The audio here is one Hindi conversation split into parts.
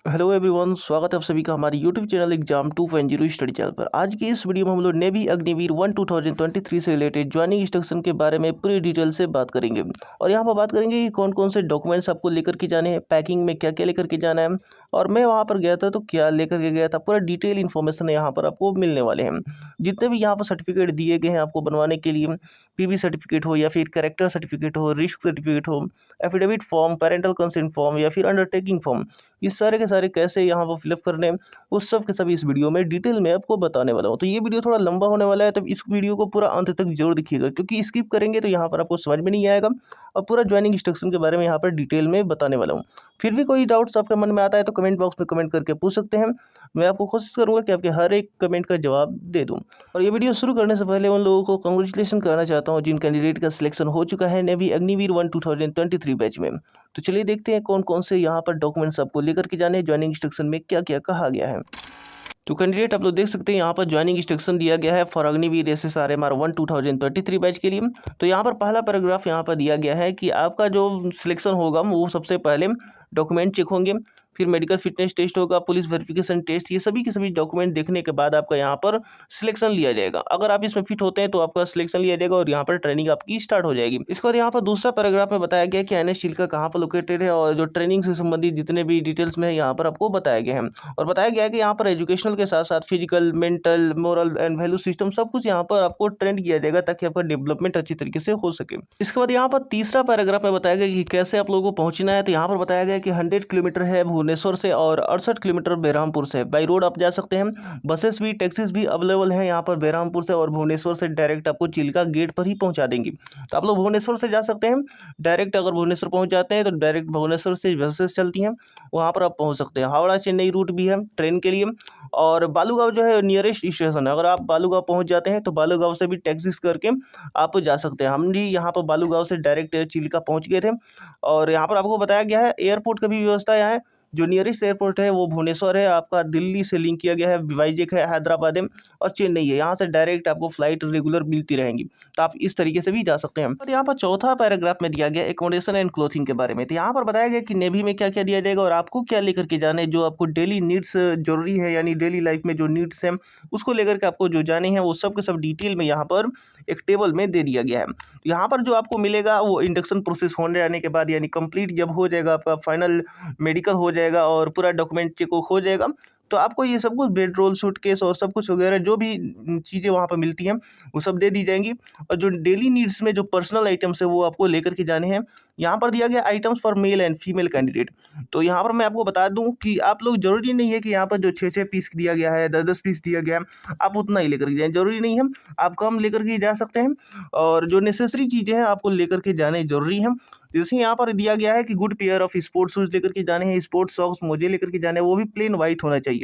हेलो एवरीवन, स्वागत है आप सभी का हमारे YouTube channel exam 2.0 study channel पर। आज की इस वीडियो में हम लोग नेवी अग्निवीर 1 2023 से रिलेटेड ज्वाइनिंग इंस्ट्रक्शन के बारे में पूरी डिटेल से बात करेंगे। और यहाँ पर बात करेंगे कि कौन कौन से डॉक्यूमेंट्स आपको लेकर के जाने हैं, पैकिंग में क्या क्या लेकर के जाना है, और मैं वहाँ पर गया था तो क्या लेकर के गया था, पूरा डिटेल इन्फॉर्मेशन यहाँ पर आपको मिलने वाले हैं। जितने भी यहाँ पर सर्टिफिकेट दिए गए हैं आपको बनवाने के लिए, पीवी सर्टिफिकेट हो या फिर कैरेक्टर सर्टिफिकेट हो, रिस्क सर्टिफिकेट हो, affidavit form, parental consent form या फिर अंडरटेकिंग फॉर्म, ये सारे के सारे कैसे यहाँ पर फिलअप करने हैं, उस सब के सभी इस वीडियो में डिटेल में आपको बताने वाला हूँ। तो ये वीडियो थोड़ा लंबा होने वाला है, तो इस वीडियो को पूरा अंत तक जरूर देखिएगा, क्योंकि स्किप करेंगे तो यहाँ पर आपको समझ में नहीं आएगा। और पूरा ज्वाइनिंग इंस्ट्रक्शन के बारे में यहाँ पर डिटेल में बताने वाला हूँ। फिर भी कोई डाउट्स आपके मन में आता है तो कमेंट बॉक्स में कमेंट करके पूछ सकते हैं। मैं आपको कोशिश करूँगा कि आपके हर एक कमेंट का जवाब दे दूँ। और ये वीडियो शुरू करने से पहले उन लोगों को कंग्रेचुलेशन करना चाहता हूँ जिन कैंडिडेट का सिलेक्शन हो चुका है नेवी अग्निवीर 1 2023 बैच में। तो चलिए देखते हैं कौन कौन से यहाँ पर डॉक्यूमेंट्स आपको लेकर के जाने हैं, ज्वाइनिंग इंस्ट्रक्शन में क्या क्या कहा गया है। तो कैंडिडेट आप लोग देख सकते हैं यहाँ पर ज्वाइनिंग इंस्ट्रक्शन दिया गया है फॉर अग्निवीर SSRMR 1 2023 बैच के लिए। तो यहाँ पर पहला पैराग्राफ यहाँ पर दिया गया है कि आपका जो सिलेक्शन होगा वो सबसे पहले डॉक्यूमेंट चेक होंगे, फिर मेडिकल फिटनेस टेस्ट होगा, पुलिस वेरिफिकेशन टेस्ट, ये सभी के सभी डॉक्यूमेंट देखने के बाद आपका यहाँ पर सिलेक्शन लिया जाएगा। अगर आप इसमें फिट होते हैं तो आपका सिलेक्शन लिया जाएगा और यहाँ पर ट्रेनिंग आपकी स्टार्ट हो जाएगी। इसके बाद यहाँ पर दूसरा पैराग्राफ में बताया गया कि NS चिल्का कहाँ पर लोकेटेड है और जो ट्रेनिंग से संबंधित जितने भी डिटेल्स में है यहाँ पर आपको बताया गया है। और बताया गया है कि यहाँ पर एजुकेशनल के साथ साथ physical, mental, moral and value system सब कुछ यहाँ पर आपको ट्रेंड किया जाएगा ताकि आपका डेवलपमेंट अच्छी तरीके से हो सके। इसके बाद यहाँ पर तीसरा पैराग्राफ में बताया गया कि कैसे आप लोगों को पहुंचना है। तो यहाँ पर बताया गया कि 100 किलोमीटर है भुवनेश्वर से और 68 किलोमीटर बेरहामपुर से। बाई रोड आप जा सकते हैं, बसेस भी टैक्सीज भी अवेलेबल हैं यहाँ पर बेरहामपुर से और भुवनेश्वर से डायरेक्ट आपको चिल्का गेट पर ही पहुँचा देंगी। तो आप लोग भुवनेश्वर से जा सकते हैं डायरेक्ट। अगर भुवनेश्वर पहुँच जाते हैं तो डायरेक्ट भुवनेश्वर से बसेस चलती हैं, वहाँ पर आप पहुँच सकते हैं। हावड़ा चेन्नई रूट भी है ट्रेन के लिए। और बालूगांव जो है नियरेस्ट स्टेशन है, अगर आप बालूगांव पहुँच जाते हैं तो बालूगांव से भी टैक्सीज करके आप जा सकते हैं। हम भी यहाँ पर बालूगांव से डायरेक्ट चिल्का पहुँच गए थे। और यहाँ पर आपको बताया गया है एयरपोर्ट का भी व्यवस्था यहाँ है। जो नियरेस्ट एयरपोर्ट है वो भुवनेश्वर है, आपका दिल्ली से लिंक किया गया है, वाइजेक है, हैदराबाद है और चेन्नई है। यहाँ से डायरेक्ट आपको फ्लाइट रेगुलर मिलती रहेंगी, तो आप इस तरीके से भी जा सकते हैं। और यहाँ पर चौथा पैराग्राफ में दिया गया एकोमोडेशन एंड क्लोथिंग के बारे में। तो यहाँ पर बताया गया कि नेवी में क्या क्या दिया जाएगा और आपको क्या लेकर के जाना है, जो आपको डेली नीड्स जरूरी है, यानी डेली लाइफ में जो नीड्स हैं उसको लेकर के आपको जो जाने हैं वो सब के सब डिटेल में यहाँ पर एक टेबल में दे दिया गया है। यहाँ पर जो आपको मिलेगा वो इंडक्शन प्रोसेस होने जाने के बाद, यानी कंप्लीट जब हो जाएगा आपका फाइनल मेडिकल हो जाएगा और पूरा डॉक्यूमेंट चेक हो जाएगा, तो आपको ये सब कुछ बेड रोल, सूटकेस और सब कुछ वगैरह जो भी चीज़ें वहाँ पर मिलती हैं वो सब दे दी जाएंगी। और जो डेली नीड्स में जो पर्सनल आइटम्स है वो आपको लेकर के जाने हैं। यहाँ पर दिया गया items for male and female candidate. तो यहाँ पर मैं आपको बता दूँ कि आप लोग जरूरी नहीं है कि यहाँ पर जो 6-6 पीस दिया गया है, 10-10 पीस दिया गया है, आप उतना ही लेकर के जाएँ, जरूरी नहीं है। आप कम लेकर के जा सकते हैं और जो नेसेसरी चीज़ें हैं आपको लेकर के जाने जरूरी हैं। जैसे यहाँ पर दिया गया है कि good pair of sports shoes लेकर के जाने हैं, स्पोर्ट्स सॉक्स मोजे लेकर के जाने हैं, वो भी प्लेन वाइट होना चाहिए।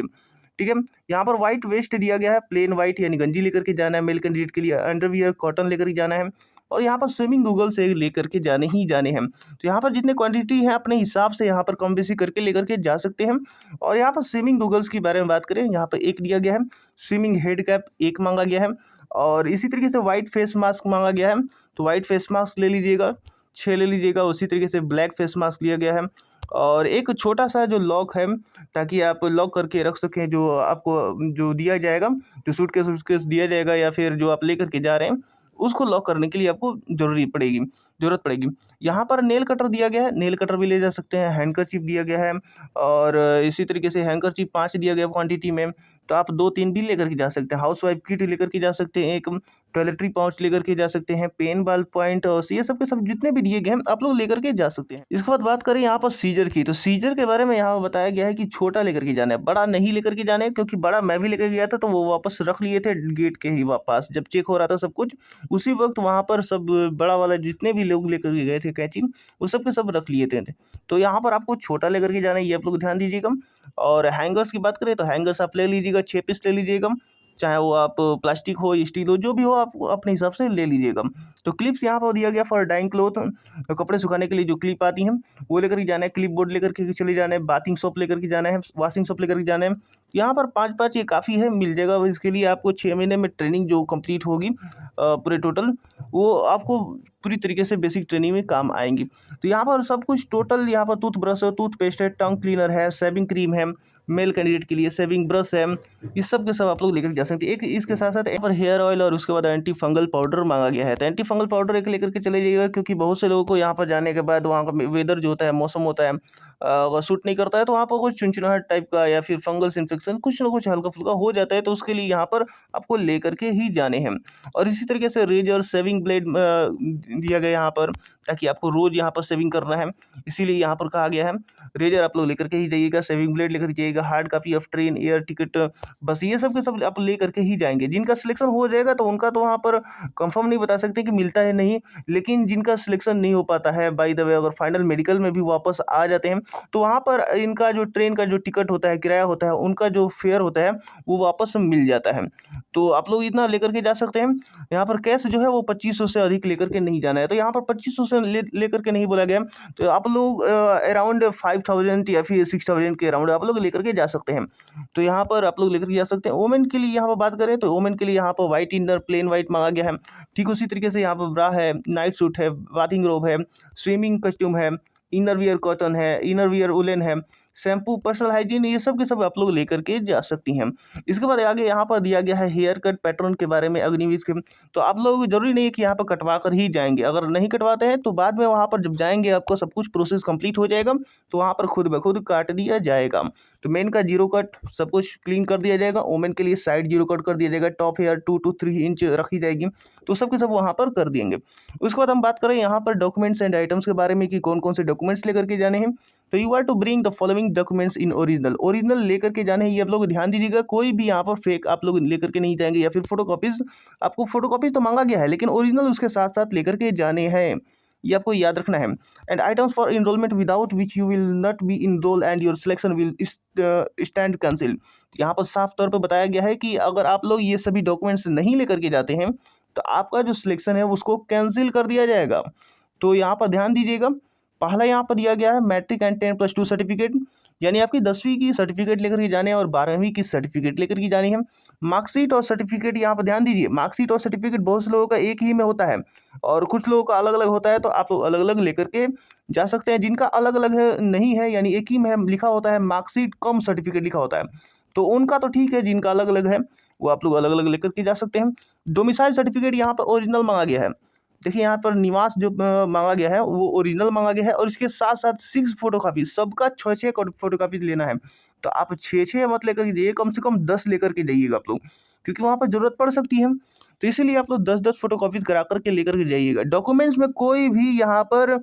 ठीक है। यहाँ पर वाइट वेस्ट दिया गया है, प्लेन वाइट यानी गंजी लेकर के जाना है। मेल कैंडिडेट के लिए अंडरवियर कॉटन लेकर के जाना है। और यहाँ पर स्विमिंग गूगल से लेकर के जाने ही जाने हैं। तो यहाँ पर जितने क्वांटिटी है अपने हिसाब से यहाँ पर कम बेसी करके लेकर के जा सकते हैं। और यहाँ पर स्विमिंग गूगल्स के बारे में बात करें, यहाँ पर एक दिया गया है, स्विमिंग हेड कैप एक मांगा गया है और इसी तरीके से वाइट फेस मास्क मांगा गया है। तो वाइट फेस मास्क ले लीजिएगा, 6 ले लीजिएगा। उसी तरीके से ब्लैक फेस मास्क लिया गया है और एक छोटा सा जो लॉक है ताकि आप लॉक करके रख सकें, जो आपको जो दिया जाएगा, जो सूटकेस दिया जाएगा या फिर जो आप लेकर के जा रहे हैं उसको लॉक करने के लिए आपको ज़रूरत पड़ेगी। यहाँ पर नेल कटर दिया गया है, नेल कटर भी ले जा सकते हैं। हैंडकरचीफ दिया गया है और इसी तरीके से हैंडकरचीफ 5 दिया गया क्वांटिटी में, तो आप 2-3 भी लेकर के जा सकते हैं। हाउस वाइफ किट लेकर के जा सकते हैं, एक टॉयलेटरी पाउच लेकर के जा सकते हैं, पेन बॉल पॉइंट और ये सब के सब जितने भी दिए गए हैं आप लोग लेकर के जा सकते हैं। इसके बाद बात करें यहाँ पर सीजर की, तो सीजर के बारे में यहाँ पर बताया गया है कि छोटा लेकर के जाना है, बड़ा नहीं लेकर के जाना है, क्योंकि बड़ा मैं भी लेकर गया था तो वो वापस रख लिए थे गेट के ही पास। जब चेक हो रहा था सब कुछ उसी वक्त वहाँ पर सब बड़ा वाला जितने भी लोग लेकर के गए थे कैंची, वो सब के सब रख लिए थे। तो यहाँ पर आपको छोटा लेकर के जाना है, ये आप लोग ध्यान दीजिएगा। और हैंगर्स की बात करें तो हैंगर्स आप ले लीजिएगा, 6 पीस ले लीजिएगा। चाहे वो आप प्लास्टिक हो, स्टील हो, जो भी हो आप अपने हिसाब से ले लीजिएगा। तो क्लिप्स यहाँ पर दिया गया फॉर डाइंग क्लोथ, कपड़े सुखाने के लिए जो क्लिप आती हैं वो लेकर के जाना है, क्लिप बोर्ड लेकर के चले जाना है, बाथिंग सोप लेकर के जाना है, वॉशिंग सोप लेकर के जाना है। यहाँ पर 5-5 ये काफ़ी है, मिल जाएगा। इसके लिए आपको 6 महीने में ट्रेनिंग जो कंप्लीट होगी पूरे टोटल, वो आपको पूरी तरीके से बेसिक ट्रेनिंग में काम आएंगी। तो यहाँ पर सब कुछ टोटल, यहाँ पर टूथब्रश है, टूथपेस्ट है, टंग क्लीनर है, शेविंग क्रीम है, मेल कैंडिडेट के लिए शेविंग ब्रश है, ये सब के सब आप लोग लेकर जा सकते हैं। एक इसके साथ साथ यहाँ पर हेयर ऑयल और उसके बाद एंटी फंगल पाउडर मांगा गया है। तो एंटी फंगल पाउडर एक लेकर के चले जाइएगा, क्योंकि बहुत से लोगों को यहाँ पर जाने के बाद वहाँ का वेदर जो होता है, मौसम होता है, अगर सूट नहीं करता है तो वहाँ पर कुछ चुनचुनाहट टाइप का या फिर फंगल्स इन्फेक्शन कुछ ना कुछ हल्का फुल्का हो जाता है, तो उसके लिए यहाँ पर आपको लेकर के ही जाने हैं। और इसी तरीके से रेजर, सेविंग ब्लेड दिया गया यहाँ पर, ताकि आपको रोज़ यहाँ पर सेविंग करना है, इसीलिए यहाँ पर कहा गया है रेजर आप लोग लेकर के ही जाइएगा, सेविंग ब्लेड लेकर जाइएगा, hard copy of train, air ticket, बस ये सब के सब आप लेकर के ही जाएंगे। जिनका सिलेक्शन हो जाएगा तो उनका तो वहाँ पर कंफर्म नहीं बता सकते कि मिलता है नहीं, लेकिन जिनका सिलेक्शन नहीं हो पाता है, बाय द वे अगर फाइनल मेडिकल में भी वापस आ जाते हैं, तो वहाँ पर इनका जो ट्रेन का जो टिकट होता है, किराया होता है, उनका जो फेयर होता है वो वापस मिल जाता है। तो आप लोग इतना लेकर के जा सकते हैं। यहाँ पर कैश जो है वो 2500 से अधिक लेकर के नहीं जाना है। तो यहाँ पर 2500 से लेकर के नहीं बोला गया, तो आप लोग अराउंड 5000 या फिर 6000 के अराउंड आप लोग लेकर के जा सकते हैं। तो यहाँ पर आप लोग लेकर के जा सकते हैं। वोमेन के लिए यहाँ पर बात करें तो वोमेन के लिए यहाँ पर वाइट इनर, प्लेन वाइट मांगा गया है। ठीक उसी तरीके से यहाँ पर ब्रा है, नाइट सूट है, बाथिंग रोब है, स्विमिंग कस्ट्यूम है, इनर वियर कॉटन है, इनर वियर उलेन है, शैम्पू, पर्सनल हाइजीन, ये सब के सब आप लोग लेकर के जा सकती हैं। इसके बाद आगे यहाँ पर दिया गया है हेयर कट पैटर्न के बारे में अग्निवीर के। तो आप लोग जरूरी नहीं है कि यहाँ पर कटवा कर ही जाएंगे, अगर नहीं कटवाते हैं तो बाद में वहाँ पर जब जाएंगे आपको सब कुछ प्रोसेस कंप्लीट हो जाएगा, तो वहाँ पर खुद ब खुद काट दिया जाएगा। तो मेन का 0 कट सब कुछ क्लीन कर दिया जाएगा, वोमेन के लिए साइड 0 कट कर दिया जाएगा, टॉप हेयर 2 to 3 इंच रखी जाएगी, तो सब के सब वहाँ पर कर देंगे। उसके बाद हम बात करें यहाँ पर डॉक्यूमेंट्स एंड आइटम्स के बारे में कि कौन कौन से डॉक्यूमेंट्स लेकर के जाने हैं। तो you are to bring the following documents in original लेकर के जाने हैं, ये आप लोग ध्यान दीजिएगा। कोई भी यहाँ पर फेक आप लोग लेकर के नहीं जाएंगे, या फिर फोटोकॉपीज, आपको फोटोकॉपीज तो मांगा गया है लेकिन ओरिजिनल उसके साथ साथ लेकर के जाने हैं, ये आपको याद रखना है। And items for enrolment without which you will not be enrol and your selection will stand cancel. यहाँ पर साफ तौर पर बताया गया है कि अगर आप लोग ये सभी डॉक्यूमेंट्स नहीं लेकर के जाते हैं तो आपका जो सिलेक्शन है उसको कैंसिल कर दिया जाएगा। तो यहाँ पर ध्यान दीजिएगा। पहला यहाँ पर दिया गया है मैट्रिक एंड 10+2 सर्टिफिकेट, यानी आपकी 10वीं की सर्टिफिकेट लेकर के जाने हैं और 12वीं की सर्टिफिकेट लेकर के जानी है। मार्कशीट और सर्टिफिकेट, यहाँ पर ध्यान दीजिए, मार्कशीट और सर्टिफिकेट बहुत से लोगों का एक ही में होता है और कुछ लोगों का अलग अलग होता है, तो आप लोग अलग अलग लेकर के जा सकते हैं। जिनका अलग अलग है नहीं है, यानी एक ही में लिखा होता है मार्कशीट कम सर्टिफिकेट लिखा होता है, तो उनका तो ठीक है, जिनका अलग अलग है वो आप लोग अलग अलग लेकर के जा सकते हैं। डोमिसाइल सर्टिफिकेट यहाँ पर ओरिजिनल मांगा गया है। देखिए यहाँ पर निवास जो मांगा गया है वो ओरिजिनल मांगा गया है, और इसके साथ साथ 6 फोटोकॉपी, सबका 6 फोटोकॉपीज लेना है। तो आप 6 मत लेकर के जाइए, कम से कम 10 लेकर के जाइएगा आप लोग, क्योंकि वहाँ पर ज़रूरत पड़ सकती है। तो इसीलिए आप लोग 10-10 फोटोकॉपीज करा करके लेकर के जाइएगा। डॉक्यूमेंट्स में कोई भी यहाँ पर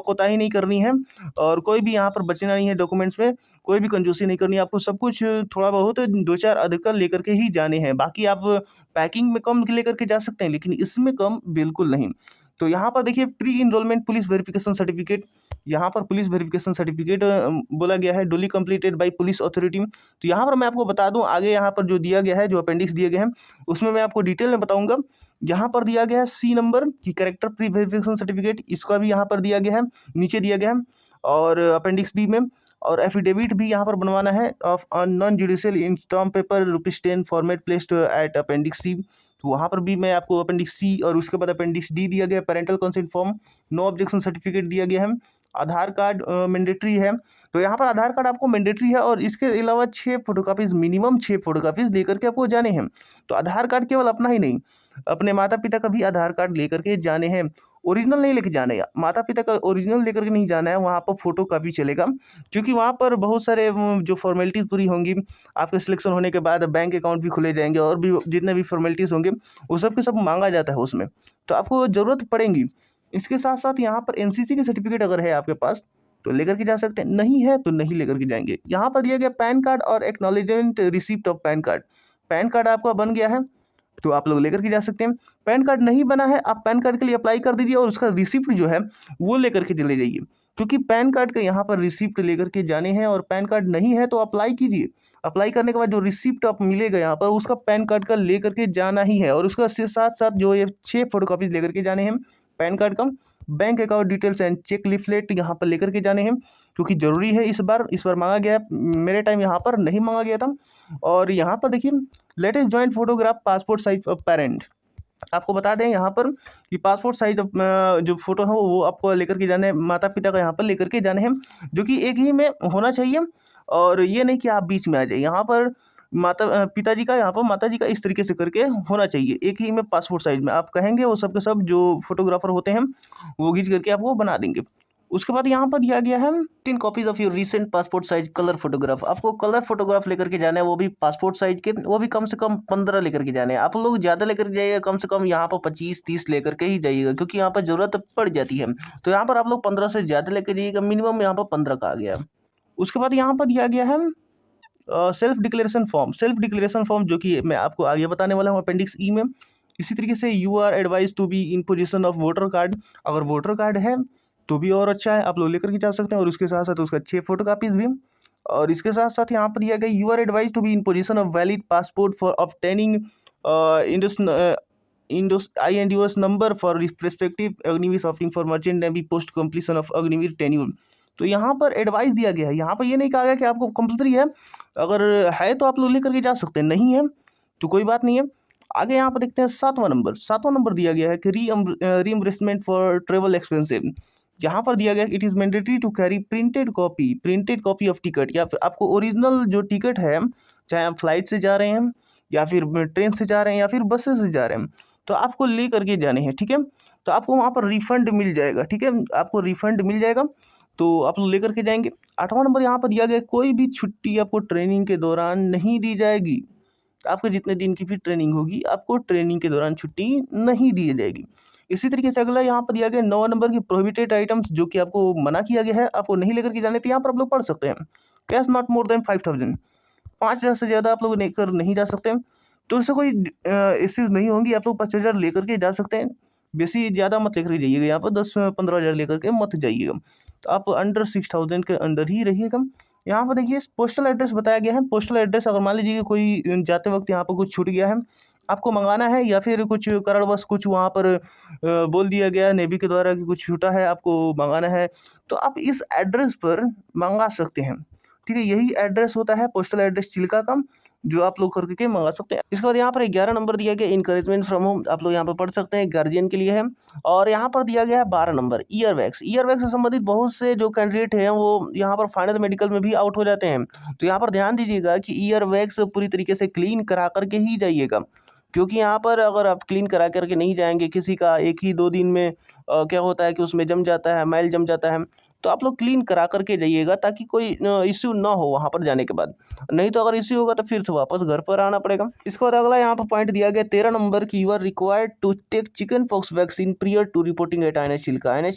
कोताही नहीं करनी है, और कोई भी यहाँ पर बचना नहीं है। डॉक्यूमेंट्स में कोई भी कंजूसी नहीं करनी है, आपको सब कुछ थोड़ा बहुत 2-4 अधिकतर लेकर के ही जाने हैं। बाकी आप पैकिंग में कम लेकर के जा सकते हैं, लेकिन इसमें कम बिल्कुल नहीं। तो यहाँ पर देखिए pre enrolment police verification certificate, यहाँ पर पुलिस वेरिफिकेशन सर्टिफिकेट बोला गया है, duly completed by police authority. तो यहाँ पर मैं आपको बता दूं, आगे यहाँ पर जो दिया गया है, जो अपेंडिक्स दिए गए हैं उसमें मैं आपको डिटेल में बताऊंगा। यहाँ पर दिया गया है C नंबर की कैरेक्टर प्री वेरिफिकेशन सर्टिफिकेट, इसका भी यहाँ पर दिया गया है, नीचे दिया गया है। और अपेंडिक्स B में और एफिडेविट भी यहाँ पर बनवाना है of non judicial in stamp paper ₹10 format placed at appendix C। तो वहाँ पर भी मैं आपको अपेंडिक्स C और उसके बाद अपेंडिक्स D दिया गया, parental consent form, no objection certificate दिया गया है, आधार कार्ड मैंडेटरी है। तो यहाँ पर आधार कार्ड आपको मैंडेटरी है, और इसके अलावा 6 फोटोकॉपीज़, मिनिमम 6 फोटोकॉपीज़ लेकर के आपको जाने हैं। तो आधार कार्ड केवल अपना ही नहीं, अपने माता पिता का भी आधार कार्ड लेकर के जाने हैं। ओरिजिनल नहीं लेके जाने, माता पिता का ओरिजिनल लेकर के नहीं जाना है, वहाँ पर फोटो कॉपी चलेगा, क्योंकि वहाँ पर बहुत सारे जो फॉर्मेलिटीज़ पूरी होंगी। आपके सिलेक्शन होने के बाद बैंक अकाउंट भी खुले जाएंगे, और भी जितने भी फॉर्मेलिटीज़ होंगे वो सब के सब मांगा जाता है उसमें, तो आपको ज़रूरत पड़ेगी। इसके साथ साथ यहाँ पर NCC की सर्टिफिकेट अगर है आपके पास तो लेकर के जा सकते हैं, नहीं है तो नहीं लेकर के जाएंगे। यहाँ पर दिया गया पैन कार्ड और acknowledgement receipt of pan card. Pan card आपका बन गया है, तो आप लोग लेकर के जा सकते हैं। पैन कार्ड नहीं बना है, आप पैन कार्ड के लिए अप्लाई कर दीजिए और उसका रिसिप्ट जो है वो लेकर के चले जाइए, क्योंकि पैन कार्ड का यहाँ पर रिसिप्ट लेकर के जाने हैं। और पैन कार्ड नहीं है तो अप्लाई कीजिए, अप्लाई करने के बाद जो रिसिप्ट आप मिलेगा यहाँ पर उसका पैन कार्ड का लेकर के जाना ही है। और उसका साथ साथ जो ये 6 फोटोकॉपीज लेकर के जाने हैं पैन कार्ड का, bank account details and cheque leaflet यहाँ पर लेकर के जाने हैं, क्योंकि ज़रूरी है। इस बार मांगा गया है, मेरे टाइम यहाँ पर नहीं मांगा गया था। और यहाँ पर देखिए latest joint photograph passport size of parent, आपको बता दें यहाँ पर कि पासपोर्ट साइज जो फोटो है वो आपको लेकर के जाने हैं, माता पिता का यहाँ पर लेकर के जाने हैं, जो कि एक ही में होना चाहिए। और ये नहीं कि आप बीच में आ जाए, यहाँ पर पिताजी का यहाँ पर माता जी का इस तरीके से करके होना चाहिए, एक ही में पासपोर्ट साइज में। आप कहेंगे वो सब के सब जो फोटोग्राफर होते हैं वो खींच करके आपको बना देंगे। उसके बाद यहाँ पर दिया गया है 10 copies of your recent passport size colour photograph, आपको कलर फोटोग्राफ लेकर के जाना है, वो भी पासपोर्ट साइज के, वो भी कम से कम 15 लेकर के जाने हैं। आप लोग ज़्यादा लेकर के जाइएगा, कम से कम यहाँ पर 25-30 लेकर के ही जाइएगा, क्योंकि यहाँ पर ज़रूरत पड़ जाती है। तो यहाँ पर आप लोग 15 से ज़्यादा लेकर जाइएगा, मिनिमम यहाँ पर 15 का आ गया। उसके बाद यहाँ पर दिया गया है सेल्फ डिक्लेरेशन फॉर्म, जो कि मैं आपको आगे बताने वाला हूँ अपेंडिक्स ई में। इसी तरीके से you are advise to be in position of voter card, अगर वोटर कार्ड है तो भी और अच्छा है, आप लोग लेकर के जा सकते हैं। और उसके साथ साथ उसका 6 फोटोकॉपीज भी। और इसके साथ साथ यहाँ पर दिया गया you are advise to be in position of valid passport for obtaining INDOS number for respective Agniveer shopping for merchant navy post completion of Agniveer tenure. तो यहाँ पर एडवाइस दिया गया है, यहाँ पर ये नहीं कहा गया कि आपको कंपल्सरी है, अगर है तो आप लोग लेकर के जा सकते हैं, नहीं है तो कोई बात नहीं है। आगे यहाँ पर देखते हैं 7वां नंबर दिया गया है कि रीइंबर्समेंट फॉर ट्रेवल एक्सपेंसिव। यहाँ पर दिया गया it is mandatory to carry printed copy of ticket, या फिर आपको ओरिजिनल जो टिकट है, चाहे आप फ्लाइट से जा रहे हैं या फिर ट्रेन से जा रहे हैं या फिर बसेस से जा रहे हैं, तो आपको ले करके जाने हैं, ठीक है। तो आपको वहाँ पर रिफंड मिल जाएगा, ठीक है, आपको रिफंड मिल जाएगा, तो आप लोग लेकर के जाएंगे। 8वां नंबर यहाँ पर दिया गया कोई भी छुट्टी आपको ट्रेनिंग के दौरान नहीं दी जाएगी, आपके जितने दिन की भी ट्रेनिंग होगी आपको ट्रेनिंग के दौरान छुट्टी नहीं दी जाएगी। इसी तरीके से अगला यहाँ पर दिया गया 9वां नंबर की प्रोहिबिटेड आइटम्स, जो कि आपको मना किया गया है, आपको नहीं लेकर के जाने, तो यहाँ पर आप लोग पढ़ सकते हैं कैश नॉट मोर देन 5000, 5000 से ज़्यादा आप लोग लेकर नहीं जा सकते। तो इससे कोई इश्यूज नहीं होंगी, आप लोग 5000 लेकर के जा सकते हैं, बेसी ज़्यादा मत लेकर जाइएगा, यहाँ पर 10-15 हज़ार लेकर के मत जाइएगा। तो आप अंडर 6000 के अंडर ही रहिएगा। यहाँ पर देखिए पोस्टल एड्रेस बताया गया है, पोस्टल एड्रेस अगर मान लीजिए कोई जाते वक्त यहाँ पर कुछ छूट गया है, आपको मंगाना है, या फिर कुछ कारणवश कुछ वहाँ पर बोल दिया गया नेवी के द्वारा कि कुछ छूटा है, आपको मंगाना है, तो आप इस एड्रेस पर मंगा सकते हैं, ठीक है। यही एड्रेस होता है पोस्टल एड्रेस चिल्का का, जो आप लोग करके मंगा सकते हैं। इसके बाद यहाँ पर 11 नंबर दिया गया इनकरेजमेंट फ्रॉम होम, आप लोग यहाँ पर पढ़ सकते हैं, गार्जियन के लिए है। और यहाँ पर दिया गया है 12 नंबर ईयरवैक्स से संबंधित बहुत से जो कैंडिडेट हैं वो यहाँ पर फाइनल मेडिकल में भी आउट हो जाते हैं, तो यहाँ पर ध्यान दीजिएगा कि ईयरवैक्स पूरी तरीके से क्लीन करा करके ही जाइएगा, क्योंकि यहाँ पर अगर आप क्लीन करा करके नहीं जाएंगे, किसी का 1 ही 2 दिन में क्या होता है कि उसमें जम जाता है, मैल जम जाता है, तो आप लोग क्लीन करा करके जाइएगा, ताकि कोई इश्यू ना हो वहाँ पर जाने के बाद। नहीं तो अगर इश्यू होगा तो फिर से वापस घर पर आना पड़ेगा। इसके बाद अगला यहाँ पर पॉइंट दिया गया 13 नंबर की you are required to take chicken pox vaccine prior to reporting at INS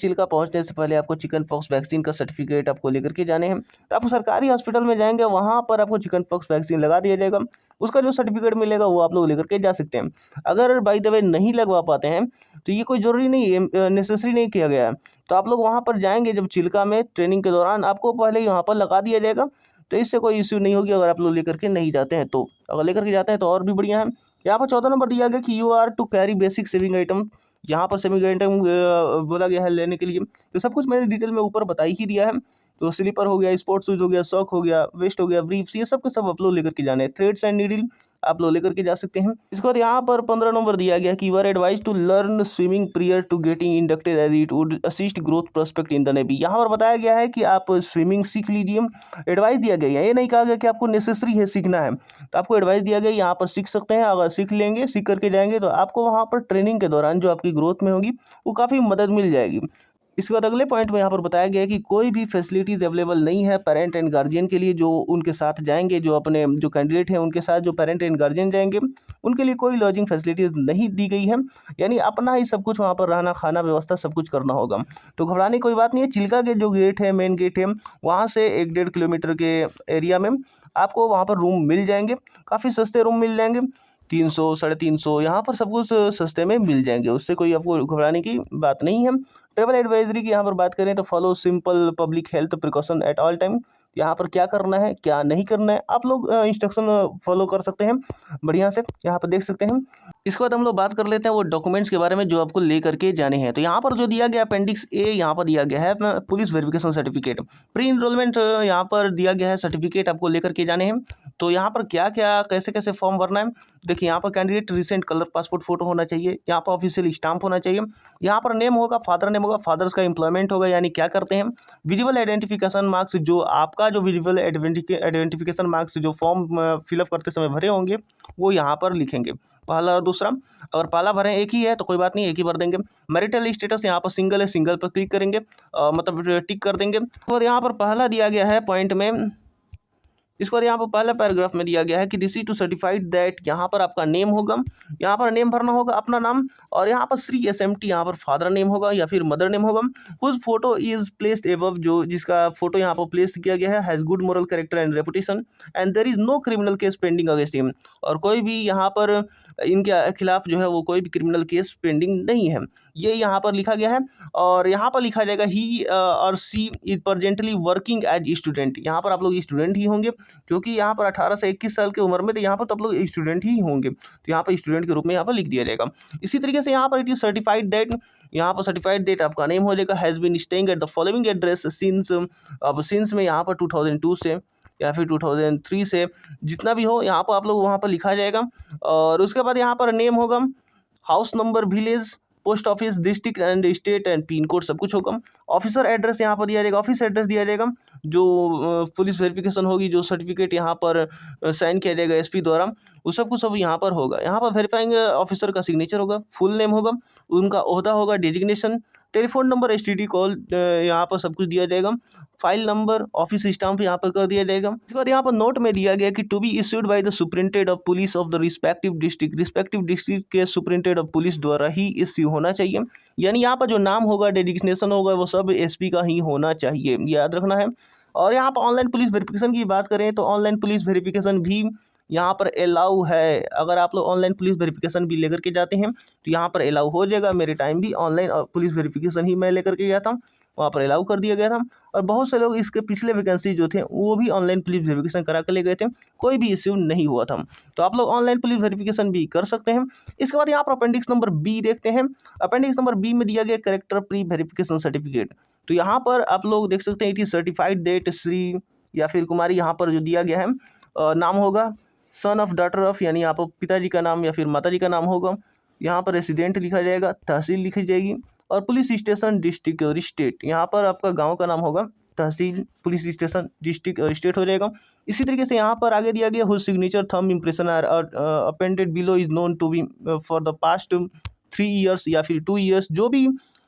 Chilka पहुँचने से पहले आपको चिकन पॉक्स वैक्सीन का सर्टिफिकेट आपको लेकर के जाने हैं। तो आप सरकारी हॉस्पिटल में जाएंगे, वहाँ पर आपको चिकन पॉक्स वैक्सीन लगा दिया जाएगा, उसका जो सर्टिफिकेट मिलेगा वो आप लोग लेकर के जा सकते हैं। अगर बाय द वे नहीं लगवा पाते हैं तो ये कोई ज़रूरी नहीं है, नेसेसरी नहीं किया गया है, तो आप लोग वहाँ पर जाएंगे जब चिल्का में ट्रेनिंग के दौरान, आपको पहले ही वहाँ पर लगा दिया जाएगा, तो इससे कोई इश्यू नहीं होगी अगर आप लोग लेकर के नहीं जाते हैं तो। अगर लेकर के जाते हैं तो और भी बढ़िया है। यहाँ पर 14 नंबर दिया गया कि you are to carry basic saving item, यहाँ पर सेविंग आइटम बोला गया है लेने के लिए, तो सब कुछ मैंने डिटेल में ऊपर बता ही दिया है। तो स्लीपर हो गया, स्पोर्ट्स शूज हो गया, सॉक हो गया, वेस्ट हो गया, ब्रीफ्स, ये सब के सब आप लोग लेकर के जाने हैं। थ्रेड्स एंड नीडल आप लोग लेकर के जा सकते हैं। इसके बाद यहाँ पर 15 नंबर दिया गया कि you are advise to learn swimming prior to getting inducted as it would assist growth prospect in the navy. यहाँ पर बताया गया है कि आप स्विमिंग सीख लीजिए, एडवाइस दिया गया है, ये नहीं कहा गया कि आपको नेसेसरी है सीखना है, तो आपको एडवाइस दिया गया यहाँ पर सीख सकते हैं। अगर सीख लेंगे, सीख करके जाएंगे तो आपको वहाँ पर ट्रेनिंग के दौरान जो आपकी ग्रोथ में होगी वो काफ़ी मदद मिल जाएगी। इसके बाद अगले पॉइंट में यहाँ पर बताया गया है कि कोई भी फैसिलिटीज़ अवेलेबल नहीं है पेरेंट एंड गार्जियन के लिए, जो उनके साथ जाएंगे, जो अपने जो कैंडिडेट हैं उनके साथ जो पेरेंट एंड गार्जियन जाएंगे उनके लिए कोई लॉजिंग फैसिलिटीज़ नहीं दी गई है, यानी अपना ही सब कुछ वहाँ पर रहना खाना व्यवस्था सब कुछ करना होगा। तो घबराने की कोई बात नहीं है। चिल्का के जो गेट है, मेन गेट है, वहाँ से 1-1.5 किलोमीटर के एरिया में आपको वहाँ पर रूम मिल जाएंगे, काफ़ी सस्ते रूम मिल जाएंगे। 300 350 यहाँ पर सब कुछ सस्ते में मिल जाएंगे, उससे कोई आपको घबराने की बात नहीं है। ट्रेवल एडवाइजरी की यहाँ पर बात करें तो follow simple public health precaution at all time. यहाँ पर क्या करना है क्या नहीं करना है आप लोग इंस्ट्रक्शन फॉलो कर सकते हैं बढ़िया से, यहाँ पर देख सकते हैं। इसके बाद हम लोग बात कर लेते हैं वो डॉक्यूमेंट्स के बारे में जो आपको ले करके जाने हैं। तो यहाँ पर जो दिया गया अपेंडिक्स ए यहाँ पर दिया गया है police verification certificate, pre enrolment यहाँ पर दिया गया है सर्टिफिकेट आपको लेकर के जाने हैं। तो यहाँ पर क्या क्या कैसे कैसे फॉर्म भरना है देखिए, यहाँ पर candidate recent colour passport photo होना चाहिए, यहाँ पर ऑफिशियल स्टाम्प होना चाहिए, यहाँ पर नेम होगा फादर नेम होगा, फादर्स का एम्प्लॉयमेंट होगा यानी क्या करते हैं, विजिबल आइडेंटिफिकेशन मार्क्स जो आपका जो विजिबल आइडेंटिफिकेशन मार्क्स जो फॉर्म फिलअप करते समय भरे होंगे वो यहाँ पर लिखेंगे, पहला और दूसरा। अगर पहला भरें एक ही है तो कोई बात नहीं एक ही भर देंगे। मैरिटल स्टेटस यहाँ पर सिंगल है, सिंगल पर क्लिक करेंगे मतलब टिक कर देंगे। और यहाँ पर पहला दिया गया है पॉइंट में, इसको यहाँ पर पहले पैराग्राफ में दिया गया है कि this is to certified that, यहाँ पर आपका नेम होगा, यहाँ पर नेम भरना होगा अपना नाम, और यहाँ पर श्री SMT यहाँ पर फादर नेम होगा या फिर मदर नेम होगा। Whose photo is placed above, जो जिसका फोटो यहाँ पर प्लेस किया गया है, has good moral character and reputation and there is no criminal case pending against him, और कोई भी यहाँ पर इनके खिलाफ जो है वो कोई भी क्रिमिनल केस पेंडिंग नहीं है, ये यहाँ पर लिखा गया है। और यहाँ पर लिखा जाएगा ही और she is presently working as student, यहाँ पर आप लोग स्टूडेंट ही होंगे क्योंकि यहाँ पर 18 से 21 साल की उम्र में, तो यहाँ पर तो आप लोग स्टूडेंट ही होंगे, तो यहाँ पर स्टूडेंट के रूप में यहाँ पर लिख दिया जाएगा। इसी तरीके से यहाँ पर इट इज सर्टिफाइड दैट, यहाँ पर सर्टिफाइड डेट आपका नेम हो जाएगा, has been staying at the following address since, अब सिंस में यहाँ पर 2002 से या फिर 2003 से जितना भी हो यहाँ पर आप लोग वहाँ पर लिखा जाएगा। और उसके बाद यहाँ पर नेम होगा, house number, village, post office, district and state and pin code सब कुछ होगा। ऑफिसर एड्रेस यहाँ पर दिया जाएगा, ऑफिस एड्रेस दिया जाएगा, जो पुलिस वेरिफिकेशन होगी, जो सर्टिफिकेट यहाँ पर साइन किया जाएगा SP द्वारा, वो सब कुछ सब यहाँ पर होगा। यहाँ पर वेरीफाइंग ऑफिसर का सिग्नेचर होगा, फुल नेम होगा, उनका ओहदा होगा, designation, telephone number, STD call यहाँ पर सब कुछ दिया जाएगा, फाइल नंबर, ऑफिस स्टाम्प यहाँ पर कर दिया जाएगा। इसके बाद यहाँ पर नोट में दिया गया कि to be issued by the superintendent of police of the respective district के सुपरिटेंडेंट ऑफ पुलिस द्वारा ही इश्यू होना चाहिए, यानी यहाँ पर जो नाम होगा डेजिग्नेशन होगा वो सब SP का ही होना चाहिए, याद रखना है। और यहाँ पर ऑनलाइन पुलिस वेरिफिकेशन की बात करें तो ऑनलाइन पुलिस वेरिफिकेशन भी यहाँ पर अलाउ है, अगर आप लोग ऑनलाइन पुलिस वेरिफिकेशन भी लेकर के जाते हैं तो यहाँ पर अलाउ हो जाएगा। मेरे टाइम भी ऑनलाइन पुलिस वेरिफिकेशन ही मैं लेकर के गया था, वहाँ पर अलाउ कर दिया गया था, और बहुत से लोग इसके पिछले वैकेंसी जो थे वो भी ऑनलाइन पुलिस वेरिफिकेशन करा कर ले गए थे, कोई भी इश्यू नहीं हुआ था, तो आप लोग ऑनलाइन पुलिस वेरिफिकेशन भी कर सकते हैं। इसके बाद यहाँ पर अपेंडिक्स नंबर B देखते हैं। अपेंडिक्स नंबर B में दिया गया कैरेक्टर प्री वेरिफिकेशन सर्टिफिकेट, तो यहाँ पर आप लोग देख सकते हैं it is certified that Shri या फिर कुमारी, यहाँ पर जो दिया गया है नाम होगा सन ऑफ डॉटर ऑफ, यानी यहाँ पर पिताजी का नाम या फिर माताजी का नाम होगा, यहाँ पर रेसिडेंट लिखा जाएगा, तहसील लिखी जाएगी, और पुलिस स्टेशन, डिस्ट्रिक्ट और स्टेट, यहाँ पर आपका गांव का नाम होगा, तहसील, पुलिस स्टेशन, डिस्ट्रिक्ट और स्टेट हो जाएगा। इसी तरीके से यहाँ पर आगे दिया गया whose signature thumb impression are appended below is known to be for the past 3 years या फिर 2 ईयर्स, जो भी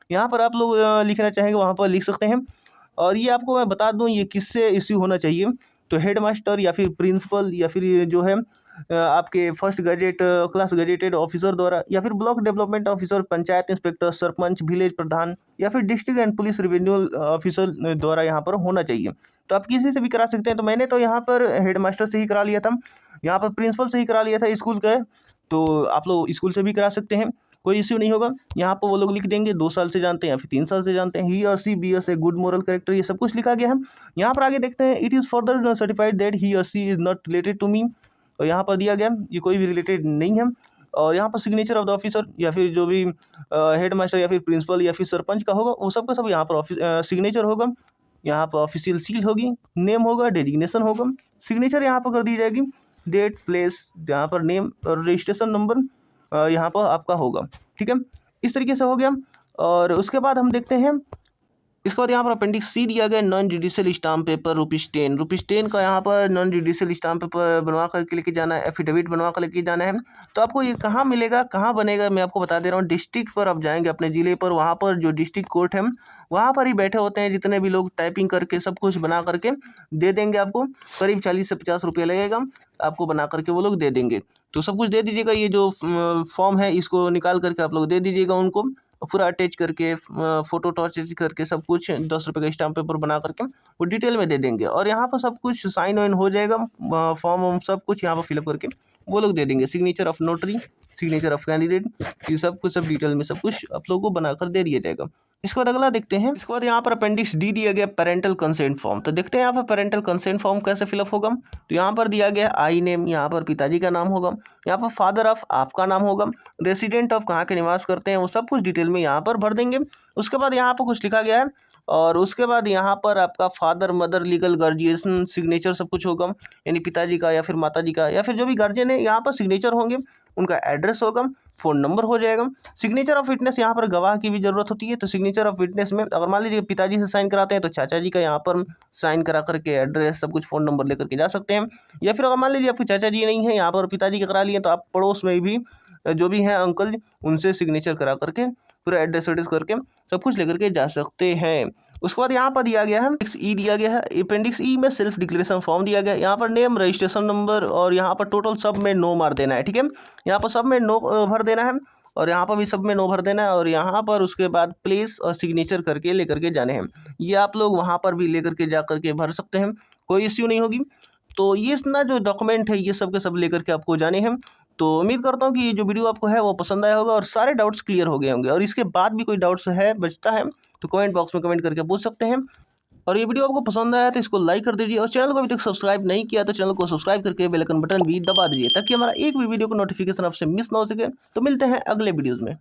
यहाँ पर आप लोग लिखना चाहेंगे वहाँ पर लिख सकते हैं। और ये आपको मैं बता दूँ ये किससे इश्यू होना चाहिए, तो हेड मास्टर या फिर प्रिंसिपल या फिर ये जो है आपके first gazette class gazetted officer द्वारा, या फिर block development officer, panchayat inspector, sarpanch, village प्रधान या फिर district and police revenue officer द्वारा यहाँ पर होना चाहिए। तो आप किसी से भी करा सकते हैं, तो मैंने तो यहाँ पर हेड मास्टर से ही करा लिया था, यहाँ पर प्रिंसिपल से ही करा लिया था स्कूल का, तो आप लोग स्कूल से भी करा सकते हैं, कोई इश्यू नहीं होगा। यहाँ पर वो लोग लिख देंगे 2 साल से जानते हैं या फिर 3 साल से जानते हैं, ही और she bears a good moral character, ये सब कुछ लिखा गया है। यहाँ पर आगे देखते हैं it is further certified that he और she is not related to me, और यहाँ पर दिया गया ये कोई भी रिलेटेड नहीं है। और यहाँ पर सिग्नेचर ऑफ द ऑफिसर या फिर जो भी हेड मास्टर या फिर प्रिंसिपल या फिर सरपंच का होगा वो सब का सब यहाँ पर सिग्नेचर होगा, यहाँ पर ऑफिशियल सील होगी, नेम होगा, डेजिग्नेशन होगा, सिग्नेचर यहाँ पर कर दी जाएगी, डेट, प्लेस, यहाँ पर नेम और रजिस्ट्रेशन नंबर यहाँ पर आपका होगा, ठीक है। इस तरीके से हो गया। और उसके बाद हम देखते हैं इसके बाद यहाँ पर अपेंडिक्स C दिया गया नॉन जुडिशियल स्टाम्प पेपर ₹10 का यहाँ पर नॉन जुडिशियल स्टाम्प पेपर बनवा करके लेके जाना है, एफिडेविट बनवा कर लेके जाना है। तो आपको ये कहाँ मिलेगा, कहाँ बनेगा, मैं आपको बता दे रहा हूँ। डिस्ट्रिक्ट पर आप जाएंगे अपने ज़िले पर, वहाँ पर जो डिस्ट्रिक्ट कोर्ट है वहाँ पर ही बैठे होते हैं जितने भी लोग, टाइपिंग करके सब कुछ बना करके दे देंगे आपको, करीब 40 से 50 रुपये लगेगा, आपको बना करके वो लोग दे देंगे। तो सब कुछ दे दीजिएगा, ये जो फॉर्म है इसको निकाल करके आप लोग दे दीजिएगा उनको, पूरा अटैच करके फ़ोटो अटैच करके सब कुछ 10 रुपये का स्टाम्प पेपर बना करके वो डिटेल में दे देंगे। और यहाँ पर सब कुछ साइन वाइन हो जाएगा, फॉर्म वॉर्म सब कुछ यहाँ पर फिलअप करके वो लोग दे देंगे। Signature of notary, signature of candidate, ये सब कुछ सब डिटेल में सब कुछ आप लोगों को बनाकर दे दिया जाएगा। इसके बाद अगला देखते हैं। इसके बाद यहाँ पर अपेंडिक्स डी दिया गया पेरेंटल कंसेंट फॉर्म। तो देखते हैं यहाँ पर पेरेंटल कंसेंट फॉर्म कैसे फिलअप होगा। तो यहाँ पर दिया गया आई नेम, यहाँ पर पिताजी का नाम होगा, यहाँ पर फादर ऑफ आपका नाम होगा, रेसिडेंट ऑफ कहाँ के निवास करते हैं वो सब कुछ डिटेल में यहाँ पर भर देंगे। उसके बाद यहाँ पर कुछ लिखा गया है और उसके बाद यहाँ पर आपका father mother legal guardian signature सब कुछ होगा, यानी पिताजी का या फिर माताजी का या फिर जो भी गार्जियन है यहाँ पर सिग्नेचर होंगे, उनका एड्रेस होगा, फ़ोन नंबर हो जाएगा। सिग्नेचर ऑफ विटनेस, यहाँ पर गवाह की भी ज़रूरत होती है। तो सिग्नेचर ऑफ विटनेस में अगर मान लीजिए पिताजी से साइन कराते हैं तो चाचा जी का यहाँ पर साइन करा करके एड्रेस सब कुछ फ़ोन नंबर लेकर के जा सकते हैं। या फिर अगर मान लीजिए आपके चाचा जी नहीं है यहाँ पर, पिताजी का करा लिए, तो आप पड़ोस में भी जो भी हैं अंकल उनसे सिग्नेचर करा करके पूरा एड्रेस वेड्रेस करके सब कुछ लेकर के जा सकते हैं। उसके बाद यहाँ पर दिया गया है अपेंडिक्स ई दिया गया है। अपेंडिक्स ई में सेल्फ डिक्लेरेशन फॉर्म दिया गया है। यहाँ पर नेम, रजिस्ट्रेशन नंबर और यहाँ पर टोटल सब में नो मार देना है, ठीक है। यहाँ पर सब में नो भर देना है और यहाँ पर भी सब में नो भर देना है और यहाँ पर उसके बाद प्लेस और सिग्नेचर करके लेकर के जाने हैं। ये आप लोग वहाँ पर भी लेकर के जा करके भर सकते हैं, कोई इश्यू नहीं होगी। तो ये ना जो डॉक्यूमेंट है ये सब के सब लेकर के आपको जाने हैं। तो उम्मीद करता हूँ कि ये जो वीडियो आपको है वो पसंद आया होगा और सारे डाउट्स क्लियर हो गए होंगे। और इसके बाद भी कोई डाउट्स है बचता है तो कमेंट बॉक्स में कमेंट करके पूछ सकते हैं। और ये वीडियो आपको पसंद आया तो इसको लाइक कर दीजिए और चैनल को अभी तक सब्सक्राइब नहीं किया तो चैनल को सब्सक्राइब करके बेल आइकन बटन भी दबा दीजिए ताकि हमारा एक भी वीडियो को नोटिफिकेशन आपसे मिस ना हो सके। तो मिलते हैं अगले वीडियोज़ में।